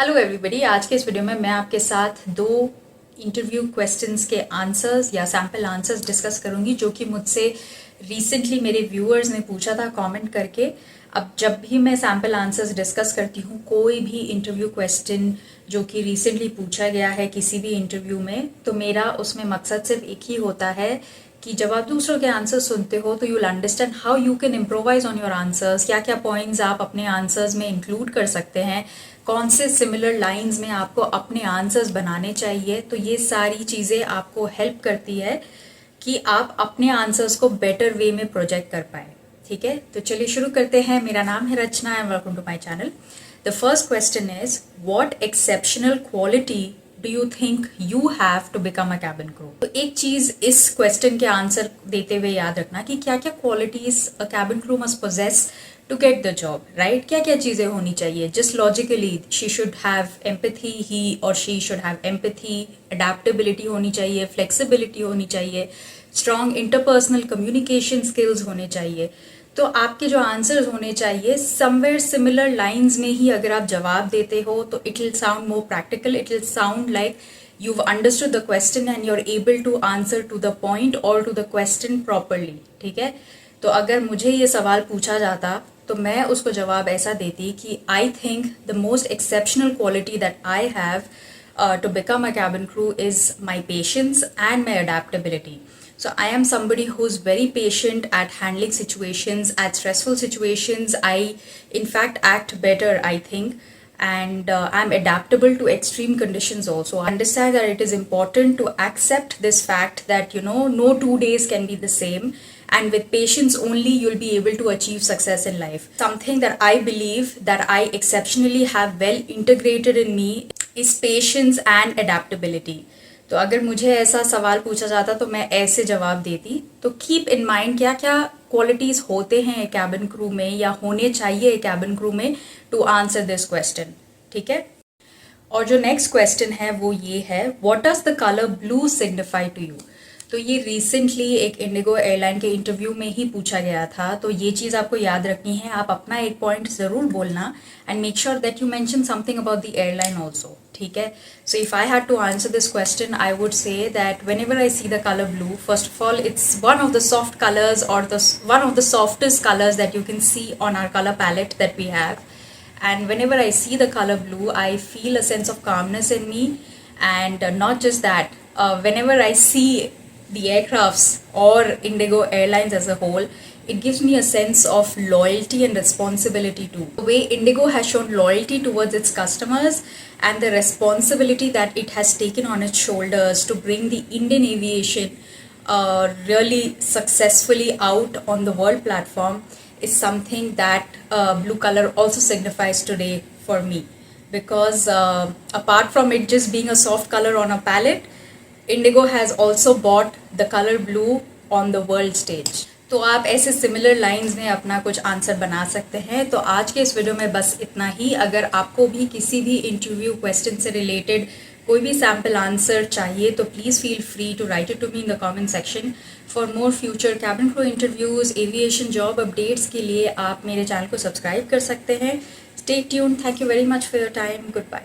Hello everybody, आज के इस वीडियो में मैं आपके साथ दो इंटरव्यू क्वेश्चंस के आंसर्स या सैम्पल आंसर्स डिस्कस करूंगी जो कि मुझसे रिसेंटली मेरे व्यूअर्स ने पूछा था कमेंट करके। अब जब भी मैं सैम्पल आंसर्स डिस्कस करती हूँ, कोई भी इंटरव्यू क्वेश्चन जो कि रिसेंटली पूछा गया है किसी भी इंटरव्यू में, तो मेरा उसमें मकसद सिर्फ एक ही होता है कि जब आप दूसरों के आंसर्स सुनते हो तो you will understand how you can improvise on your answers, क्या क्या पॉइंट्स आप अपने आंसर्स में इंक्लूड कर सकते हैं, कौन से सिमिलर लाइंस में आपको अपने आंसर्स बनाने चाहिए। तो ये सारी चीज़ें आपको हेल्प करती है कि आप अपने आंसर्स को बेटर वे में प्रोजेक्ट कर पाए। ठीक है, तो चलिए शुरू करते हैं। मेरा नाम है Rachna and welcome to my channel. The first question is, what exceptional quality do you think you have to become a cabin crew. तो एक चीज इस क्वेश्चन के आंसर देते हुए याद रखना कि क्या क्या qualities a cabin crew must possess to get the job, right. क्या क्या चीजें होनी चाहिए। Just logically she should have empathy, he और she should have empathy, adaptability होनी चाहिए, फ्लेक्सिबिलिटी होनी चाहिए, स्ट्रॉन्ग इंटरपर्सनल कम्युनिकेशन स्किल्स होने चाहिए। तो आपके जो आंसर्स होने चाहिए समवेयर सिमिलर लाइंस में ही अगर आप जवाब देते हो तो it will sound more practical, it will sound like you've understood the question and you're able to answer to the point or to the question properly। ठीक है, तो अगर मुझे ये सवाल पूछा जाता तो मैं उसको जवाब ऐसा देती कि I think the most exceptional quality that I have to become a cabin crew is my patience and my adaptability. So I am somebody who's very patient at handling situations, at stressful situations. I in fact act better, I think, and I'm adaptable to extreme conditions also. I understand that it is important to accept this fact that no 2 days can be the same, and with patience only you'll be able to achieve success in life. Something that I believe that I exceptionally have well integrated in me is patience and adaptability. तो अगर मुझे ऐसा सवाल पूछा जाता तो मैं ऐसे जवाब देती। तो कीप इन माइंड क्या क्या क्वालिटीज होते हैं कैबिन क्रू में या होने चाहिए कैबिन क्रू में टू आंसर दिस क्वेश्चन। ठीक है, और जो नेक्स्ट क्वेश्चन है वो ये है, what does the colour blue signify to you. तो ये रिसेंटली एक इंडिगो एयरलाइन के इंटरव्यू में ही पूछा गया था, तो ये चीज़ आपको याद रखनी है। आप अपना एक पॉइंट ज़रूर बोलना and make sure that you mention something about the airline also. ठीक है, so if I had to answer this question I would say that whenever I see the colour blue, first of all it's one of the soft colours और one of the softest colours that you can see on our colour palette that we have. And whenever I see the color blue, I feel a sense of calmness in me. And not just that, whenever I see the aircrafts or Indigo Airlines as a whole, it gives me a sense of loyalty and responsibility too. The way Indigo has shown loyalty towards its customers and the responsibility that it has taken on its shoulders to bring the Indian aviation really successfully out on the world platform is something that blue color also signifies today for me, because apart from it just being a soft color on a palette, Indigo has also brought the color blue on the world stage. तो आप ऐसे similar lines में अपना कुछ answer बना सकते हैं। तो आज के इस वीडियो में बस इतना ही। अगर आपको भी किसी भी इंटरव्यू क्वेश्चन से रिलेटेड कोई भी सैम्पल आंसर चाहिए तो please feel free to write it to me in the comment section. For more future cabin crew interviews, aviation job updates के लिए आप मेरे चैनल को सब्सक्राइब कर सकते हैं। Stay tuned. Thank you very much for your time. Good bye.